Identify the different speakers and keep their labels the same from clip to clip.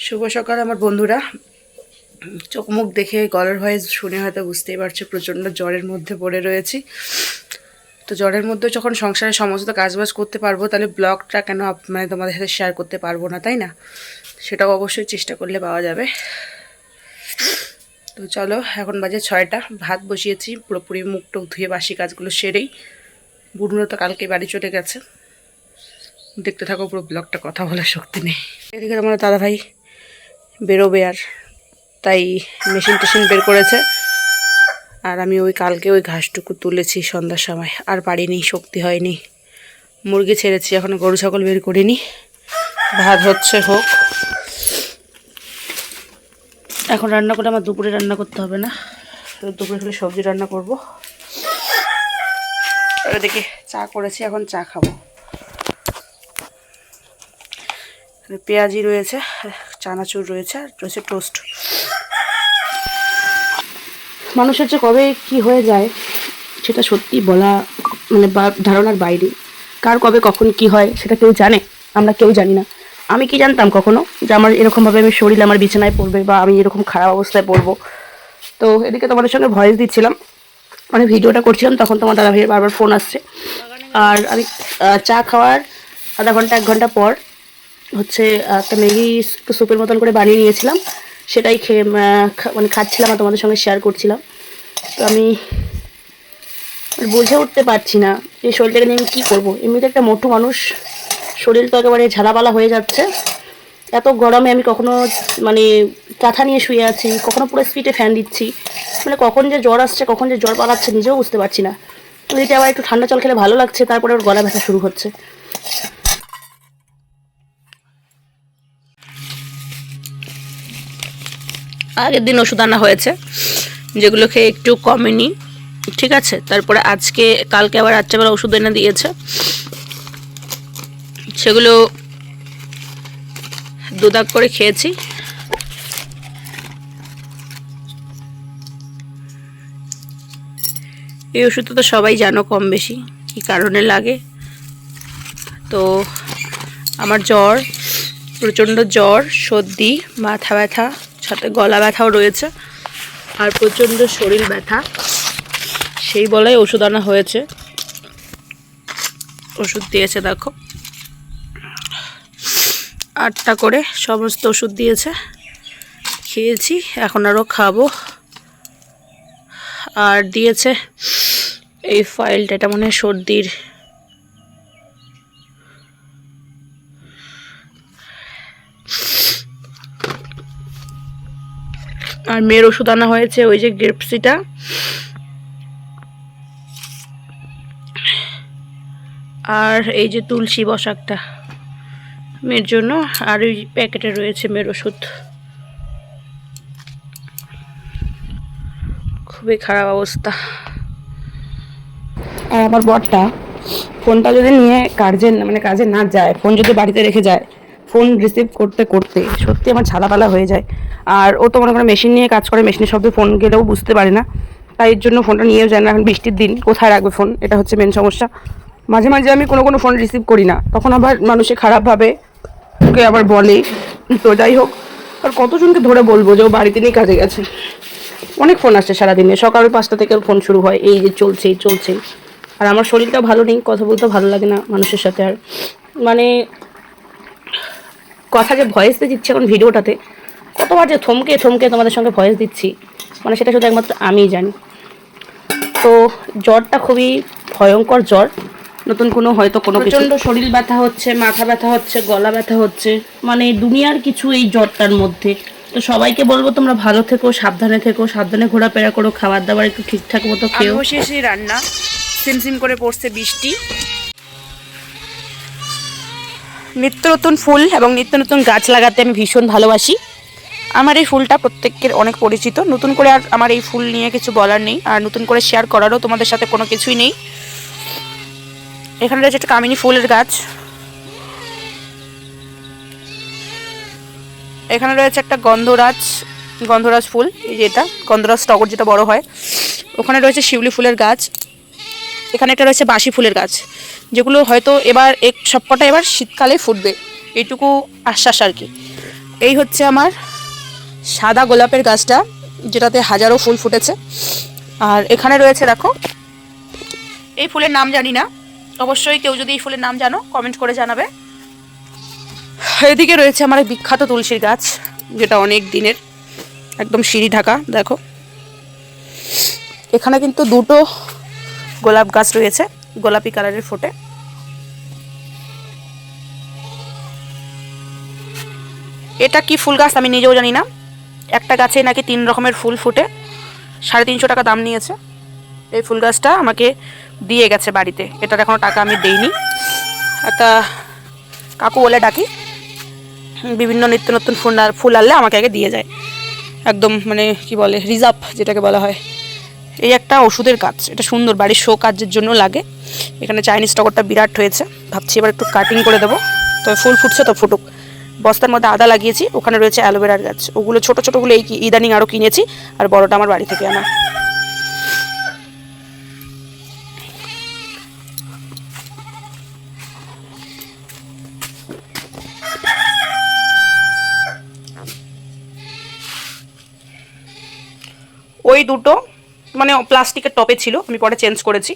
Speaker 1: শুভ সকাল আমার বন্ধুরা। চোখ মুখ দেখে গলার ভয়েস শুনে হয়তো বুঝতেই পারছো প্রচণ্ড জ্বরের মধ্যে পড়ে রয়েছি। তো জ্বরের মধ্যে যখন সংসারের সমস্ত কাজবাজ করতে পারবো তাহলে ব্লগটা কেন মানে তোমাদের সাথে শেয়ার করতে পারবো না, তাই না? সেটাও অবশ্যই চেষ্টা করলে পাওয়া যাবে। তো চলো, এখন বাজে 6টা, ভাত বসিয়েছি, পুরোপুরি মুখ টুক ধুয়ে বাসি কাজগুলো সেরেই। বুড়ুনো তো কালকে বাড়ি চলে গেছে। দেখতে থাকো পুরো ব্লগটা, কথা বলার শক্তি নেই। এদিকে আমার দাদাভাই বেরোবে, আর তাই মেশিন টেশিন বের করেছে। আর আমি কালকে ওই ঘাসটুকু তুলেছি সন্ধ্যার সময়, আর পারিনি, শক্তি হয়নি। মুরগি ছেড়েছি, এখনও গরু ছাগল বের করিনি। ভাত হচ্ছে, হোক। এখন রান্না করে আমার দুপুরে রান্না করতে হবে না, দুপুরে খালি সবজি রান্না করবো। এদিকে চা করেছি, এখন চা খাবো। পেঁয়াজি রয়েছে, চানাচুর রয়েছে, আর রয়েছে টোস্ট। মানুষের যে কবে কি হয়ে যায় সেটা সত্যি বলা মানে ধারণার বাইরে। কার কবে কখন কি হয় সেটা কেউ জানে? আমরা কেউ জানি না। আমি কি জানতাম কখনো যে আমার এরকমভাবে আমি শরীর আমার বিছানায় পড়বে বা আমি এরকম খারাপ অবস্থায় পড়বো? তো এদিকে তোমাদের সঙ্গে ভয়েস দিচ্ছিলাম, মানে ভিডিওটা করছিলাম, তখন তোমার দাদা ভাইয়ের বারবার ফোন আসছে। আর আমি চা খাওয়ার আধা ঘন্টা 1 ঘন্টা পর হচ্ছে একটা ম্যাগি স্যুপের মতন করে বানিয়ে নিয়েছিলাম, সেটাই খেয়ে মানে খাচ্ছিলাম আর তোমাদের সঙ্গে শেয়ার করছিলাম। তো আমি বুঝে উঠতে পারছি না এই শরীরটাকে নিয়ে আমি কী করবো। এমনিতে একটা মোটু মানুষ, শরীর তো একেবারে ঝালাপালা হয়ে যাচ্ছে। এত গরমে আমি কখনো মানে কাঁথা নিয়ে শুয়ে আছি, কখনো পুরো স্পিডে ফ্যান দিচ্ছি, মানে কখন যে জ্বর আসছে কখন যে জ্বর পালাচ্ছে নিজেও বুঝতে পারছি না। এদিকে আবার একটু ঠান্ডা জল খেলে ভালো লাগছে, তারপরে ওর গলা ব্যথা শুরু হচ্ছে। আগের দিন ওষুধ আনা হয়েছে, যেগুলো খেয়ে একটু কমেনি, ঠিক আছে। তারপরে কালকে আবার রাত্রেবেলা ওষুধ এনে দিয়েছে, সেগুলো 2 দাগ করে খেয়েছি। এই ওষুধটা তো সবাই জানো কম বেশি কী কারণে লাগে। তো আমার জ্বর, প্রচণ্ড জ্বর, সর্দি, মাথা ব্যথা, সাথে গলা ব্যথাও রয়েছে, আর প্রচণ্ড শরীর ব্যথা, সেই বলাই ওষুধ আনা হয়েছে। ওষুধ দিয়েছে দেখো, 8টা করে সমস্ত ওষুধ দিয়েছে, খেয়েছি, এখন আরও খাবো। আর দিয়েছে এই ফাইলটা, এটা মনে হয় সর্দির। আর মেয়ের ওষুধ আনা হয়েছে, ওই যে গ্রেপসিটা, আর এই যে তুলসী বসাকটা মেয়ের জন্য, আর ওই প্যাকেটে রয়েছে মেয়ের ওষুধ। খুবই খারাপ অবস্থা। আর আমার বরটা ফোনটা যদি নিয়ে কাজে না যায়, ফোন যদি বাড়িতে রেখে যায়, ফোন রিসিভ করতে করতে সত্যি আমার ঝালাপালা হয়ে যায়। আর ও তো মনে করে মেশিন নিয়ে কাজ করে, মেশিনের শব্দে ফোন গেলেও বুঝতে পারে না, তাই এর জন্য ফোনটা নিয়েও যায় না। এখন বৃষ্টির দিন কোথায় রাখবে ফোন, এটা হচ্ছে মেন সমস্যা। মাঝে মাঝে আমি কোনো ফোন রিসিভ করি না, তখন আবার মানুষে খারাপভাবে ওকে আবার বলে। তো যাই হোক, আর কতজনকে ধরে বলবো যে ও বাড়িতে নিয়ে কাজে গেছে। অনেক ফোন আসছে সারাদিনে, সকাল 5টা থেকে ফোন শুরু হয়, এই যে চলছে। আর আমার শরীরটাও ভালো নেই, কথা বলতে ভালো লাগে না মানুষের সাথে। আর মানে কথা যে ভয়েসে দিচ্ছি এখন ভিডিওটাতে, কতবার যে থমকে তোমাদের সঙ্গে ভয়েস দিচ্ছি, মানে সেটা শুধু একমাত্র আমিই জানি। তো জ্বরটা খুবই ভয়ঙ্কর জ্বর, নতুন হয়তো কোনো প্রচণ্ড শরীর ব্যথা হচ্ছে, মাথা ব্যথা হচ্ছে, গলা ব্যথা হচ্ছে, মানে দুনিয়ার কিছু এই জ্বরটার মধ্যে। তো সবাইকে বলবো তোমরা ভালো থেকো, সাবধানে থেকো, সাবধানে ঘোরাফেরা করো, খাবার দাবার একটু ঠিকঠাক মতো খেও। বসেছি রান্না, সিমসিম করে পড়ছে বৃষ্টি। নিত্য নতুন ফুল এবং নিত্য নতুন গাছ লাগাতে আমি ভীষণ ভালোবাসি। আমার এই ফুলটা প্রত্যেকের অনেক পরিচিত, নতুন করে আর আমার এই ফুল নিয়ে কিছু বলার নেই, আর নতুন করে শেয়ার করারও তোমাদের সাথে কোনো কিছুই নেই। এখানে রয়েছে একটা কামিনী ফুলের গাছ, এখানে রয়েছে একটা গন্ধরাজ ফুল, এই যে এটা গন্ধরাজ টগর যেটা বড় হয়। ওখানে রয়েছে শিউলি ফুলের গাছ, এখানে একটা রয়েছে বাসি ফুলের গাছ, যেগুলো হয়তো এবার সবকটা এবার শীতকালে ফুটবে, এইটুকু আশ্বাস আর কি। এই হচ্ছে আমার সাদা গোলাপের গাছটা, যেটাতে হাজারো ফুল ফুটেছে। আর এখানে রয়েছে দেখো, এই ফুলের নাম জানি না, অবশ্যই কেউ যদি এই ফুলের নাম জানো কমেন্ট করে জানাবে। এদিকে রয়েছে আমার বিখ্যাত তুলসীর গাছ, যেটা অনেক দিনের, একদম সিঁড়ি ঢাকা। দেখো এখানে কিন্তু দুটো গোলাপ গাছ রয়েছে, গোলাপি কালারের ফোটে। এটা কি ফুল গাছ আমি নিজেও জানি না, একটা গাছে নাকি 3 রকমের ফুল ফুটে, 350 টাকা দাম নিয়েছে। এই ফুল গাছটা আমাকে দিয়ে গেছে বাড়িতে, এটার এখনো টাকা আমি দেইনি। একটা কাকু বলে ডাকি, বিভিন্ন নিত্য নতুন ফুল আনলে আমাকে আগে দিয়ে যায়, একদম মানে কি বলে রিজার্ভ যেটাকে বলা হয়। এই একটা ওষুধের গাছ, এটা সুন্দর, বাড়ির শো কাজের জন্য লাগে। এখানে চাইনিজ টগরটা বিরাট হয়েছে, ভাবছি এবার একটু কাটিং করে দেবো। তবে ফুল ফুটছে তো ফুটুক। বস্তার মধ্যে আদা লাগিয়েছি, ওখানে রয়েছে অ্যালোভেরার গাছ, ওগুলো ছোট ছোটোগুলো এই ইদানিং আরও কিনেছি, আর বড়টা আমার বাড়ি থেকে আনা। ওই দুটো মানে প্লাস্টিকের টপে ছিল, আমি পরে চেঞ্জ করেছি।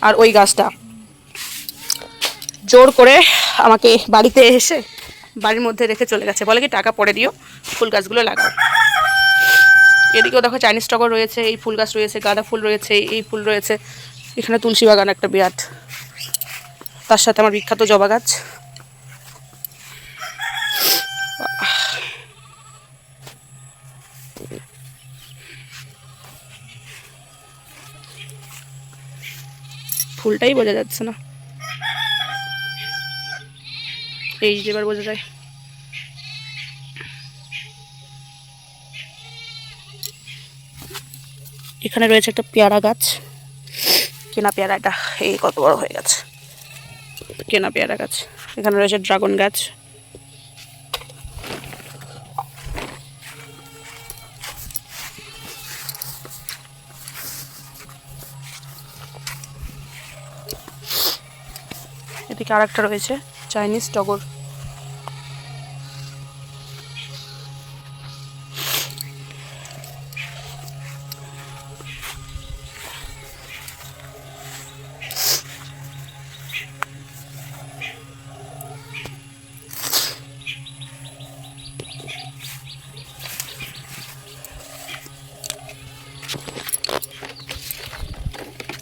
Speaker 1: আর ওই গাছটা জোর করে আমাকে বাড়িতে এসে বাড়ির মধ্যে রেখে চলে গেছে, বলে কি টাকা পরে দিও, ফুল গাছগুলো লাগাও। এদিকেও দেখো চাইনিজ টগর রয়েছে, এই ফুল গাছ রয়েছে, গাঁদা ফুল রয়েছে, এই ফুল রয়েছে। এখানে তুলসী বাগান একটা বিরাট, তার সাথে আমার বিখ্যাত জবা গাছ। ফুলটাই বোঝা যাচ্ছে না, এই যে এবার বোঝা যায়। এখানে রয়েছে একটা পেয়ারা গাছ, কেনা পেয়ারা, এটা এই কত বড় হয়ে গেছে, কেনা পেয়ারা গাছ। এখানে রয়েছে ড্রাগন গাছ। এদিকে আর একটা রয়েছে চাইনিজ টগর।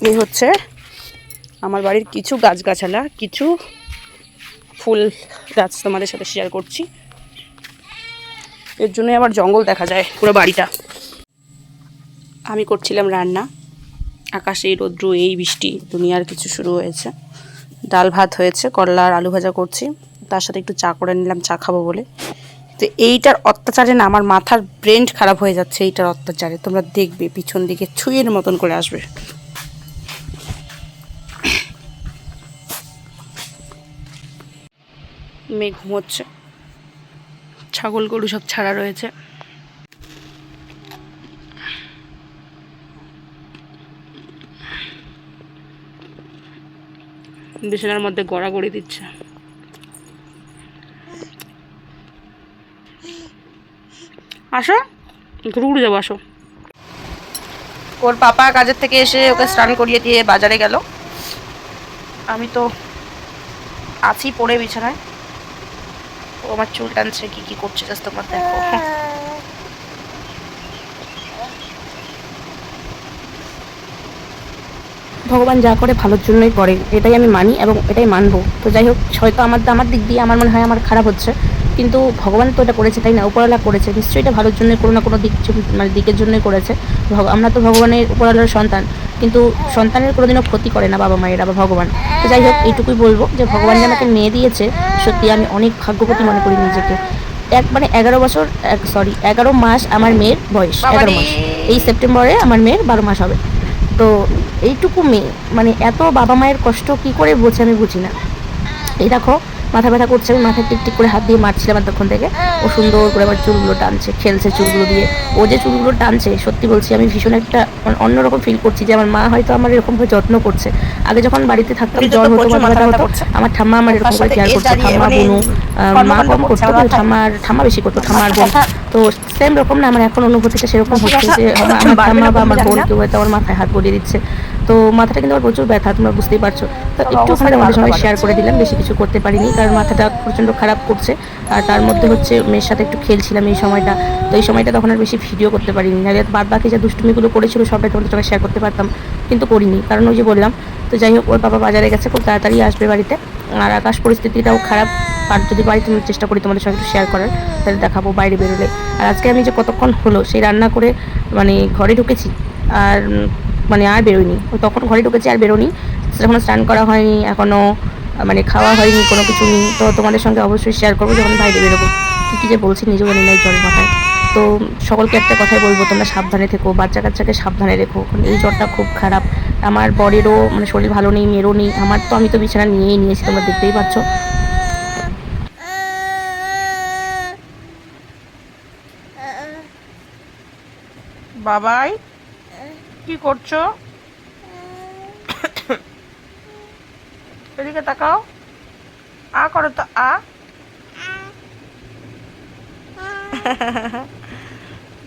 Speaker 1: এই হচ্ছে আমার বাড়ির কিছু গাছগাছালা, কিছু ফুল গাছ তোমাদের সাথে শেয়ার করছি। এর জন্যই আবার জঙ্গল দেখা যায় পুরো বাড়িটা। আমি করছিলাম রান্না, আকাশে এই রৌদ্র, এই বৃষ্টি, দুনিয়ার কিছু শুরু হয়েছে। ডাল ভাত হয়েছে, করলা আর আলু ভাজা করছি, তার সাথে একটু চা করে নিলাম চা খাবো বলে। তো এইটার অত্যাচারে না আমার মাথার ব্রেন খারাপ হয়ে যাচ্ছে, এইটার অত্যাচারে। তোমরা দেখবে পিছন দিকে ছুঁয়ের মতন করে আসবে। মেয়ে ঘুমোচ্ছে, ছাগল গরু সব ছাড়া রয়েছে। বিছানার মধ্যে গড়াগড়ি দিচ্ছে। আসো, ঘুরে যাবো, আসো। ওর পাপা কাজের থেকে এসে ওকে স্নান করিয়ে দিয়ে বাজারে গেল, আমি তো আছি পড়ে বিছানায়। ও আমার চুল টানছে, কি কি করছে জাস্ট তোমরা দেখো। ভগবান যা করে ভালোর জন্যই করে, এটাই আমি মানি এবং এটাই মানবো। তো যাই হোক, হয়তো আমার দিক দিয়ে আমার মনে হয় আমার খারাপ হচ্ছে, কিন্তু ভগবান তো এটা করেছে, তাই না? উপরওয়ালা করেছে, নিশ্চয়ই এটা ভালোর জন্য, কোনো না কোনো দিকের জন্যই করেছে। আমরা তো ভগবানের, উপরওয়ালার সন্তান, কিন্তু সন্তানের কোনোদিনও ক্ষতি করে না বাবা মায়েরা বা ভগবান। তো যাই হোক, এইটুকুই বলবো যে ভগবান যে আমাকে মেয়ে দিয়েছে, সত্যি আমি অনেক ভাগ্যবতী মনে করি নিজেকে। 11 মাস আমার মেয়ের বয়স, 11 মাস। এই সেপ্টেম্বরে আমার মেয়ের 12 মাস হবে। তো এইটুকু মেয়ে, মানে এত বাবা মায়ের কষ্ট কি করে বোঝে আমি বুঝি না। এই দেখো, মাথা ব্যথা করছে, আমি মাথায় টিকটিক করে হাত দিয়ে মারছিলাম এতক্ষণ থেকে। ও সুন্দর করে আমার চুলগুলো টানছে, খেলছে চুলগুলো দিয়ে। ও যে চুলগুলো টানছে সত্যি বলছি আমি ভীষণ একটা অন্যরকম ফিল করছি যে আমার মা হয়তো আমার এরকমভাবে যত্ন করছে। আগে যখন বাড়িতে থাকতাম জ্বর হতো, মাথা ব্যথা হতো, আমার ঠাম্মা আমার এরকম করে কেয়ার করতো। ঠাম্মা বুনু, মা কম করতো কিন্তু ঠাম্মা বেশি করতো, ঠাম্মার বোন। তো সেম রকম না, আমার এখন অনুভূতিটা সেরকম হচ্ছে যে আমার ঠাম্মা বা আমার বোন কেউ হয়তো আমার মাথায় হাত বুলিয়ে দিচ্ছে। তো মাথাটা কিন্তু আমার প্রচুর ব্যথা, তোমরা বুঝতেই পারছো। তো একটুখানি তোমাদের সঙ্গে শেয়ার করে দিলাম, বেশি কিছু করতে পারিনি কারণ মাথাটা প্রচণ্ড খারাপ করছে। আর তার মধ্যে হচ্ছে মেয়ের সাথে একটু খেলছিলাম এই সময়টা। তো এই সময়টা তখন আর বেশি ভিডিও করতে পারিনি, নাহলে বাদ বাকি যে দুষ্টুমিগুলো করেছিল সবটাই তোমাদের সঙ্গে শেয়ার করতে পারতাম, কিন্তু করিনি কারণ ওই যে বললাম। তো যাই হোক, ওর বাবা বাজারে গেছে, খুব তাড়াতাড়ি আসবে বাড়িতে। আর আকাশ পরিস্থিতিটাও খারাপ, আর যদি বাড়িতে আমি চেষ্টা করি তোমাদের সঙ্গে একটু শেয়ার করার, তাহলে দেখাবো বাইরে বেরোলে। আর আজকে আমি যে কতক্ষণ হলো সেই রান্না করে মানে ঘরে ঢুকেছি, আর মানে আর বেরোয়নি। ও তখন ঘরে ঢুকেছি আর বেরোনি, এখনও স্নান করা হয়নি, এখনও মানে খাওয়া হয়নি, কোনো কিছু নেই। তো তোমাদের সঙ্গে অবশ্যই শেয়ার করবো যখন বাইরে বেরোবো। কী যে বলছি নিজেও জানি না এই জ্বরের মাথায়। তো সকলকে একটা কথাই বলবো, তোমরা সাবধানে থেকো, বাচ্চা কাচ্চাকে সাবধানে রেখো, কারণ এই জ্বরটা খুব খারাপ। আমার বরেরও মানে শরীর ভালো নেই, মেয়েরও নেই, আমি তো বিছানা নিয়েই নিয়েছি, তোমরা দেখতেই পাচ্ছ। বাবাই কি করছো? এদিকে তাকাও, আ করো তো, আ।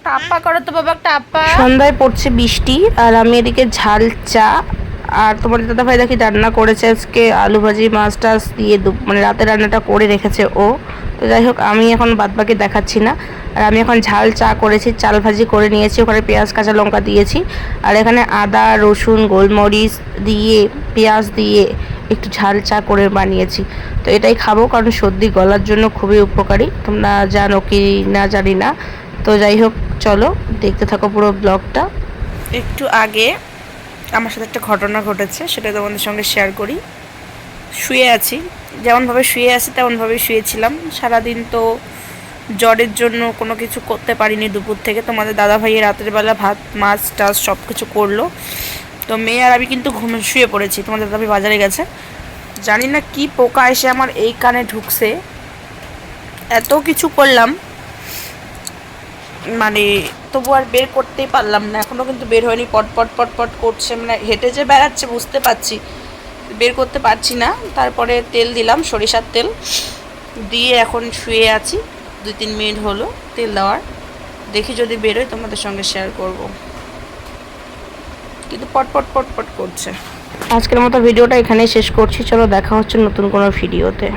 Speaker 1: টাপ্পা করো তো বাবা, টাপ্পা। সন্ধ্যায় পড়ছে বৃষ্টি, আর আমি এদিকে ঝাল চা আর তোমার দাদা ভাই দেখি রান্না করেছে আজকে আলু ভাজি, মাছ টাছ দিয়ে মানে রাতে রান্নাটা করে রেখেছে ও। তো যাই হোক, আমি এখন বাদবাকি দেখাচ্ছি না। আর আমি এখন ঝাল চা করেছি, চাল ভাজি করে নিয়েছি, ওখানে পেঁয়াজ কাঁচা লঙ্কা দিয়েছি। আর এখানে আদা রসুন গোলমরিচ দিয়ে পেঁয়াজ দিয়ে একটু ঝাল চা করে বানিয়েছি। তো এটাই খাবো কারণ সর্দি গলার জন্য খুবই উপকারী, তোমরা জানো কি না জানি না। তো যাই হোক, চলো দেখতে থাকো পুরো ব্লগটা। একটু আগে আমার সাথে একটা ঘটনা ঘটেছে, সেটা তোমাদের সঙ্গে শেয়ার করি। শুয়ে আছি, যেমনভাবে শুয়ে আছি তেমনভাবেই শুয়েছিলাম সারাদিন। তো জ্বরের জন্য কোনো কিছু করতে পারিনি দুপুর থেকে। তোমাদের দাদা ভাইয়ের রাতের বেলা ভাত মাছ টাছ সব কিছু করলো। তো মেয়ে আর আমি কিন্তু শুয়ে পড়েছি, তোমাদের দাদা ভাই বাজারে গেছে। জানি না কি পোকা এসে আমার এই কানে ঢুকছে, এত কিছু করলাম মানে তবু আর বের করতেই পারলাম না। এখনও কিন্তু বের হয়নি, পটপট পটপট করছে, মানে হেঁটে যে বেড়াচ্ছে বুঝতে পারছি, বের করতে পারছি না। তারপরে তেল দিলাম, সরিষার তেল দিয়ে এখন শুয়ে আছি। 2-3 মিনিট হলো তেল দেওয়ার, দেখি যদি বেরোয় তোমাদের সঙ্গে শেয়ার করব। কিন্তু পটপট পটপট করছে। আজকের মতো ভিডিওটা এখানেই শেষ করছি, চলো দেখা হচ্ছে নতুন কোনো ভিডিওতে।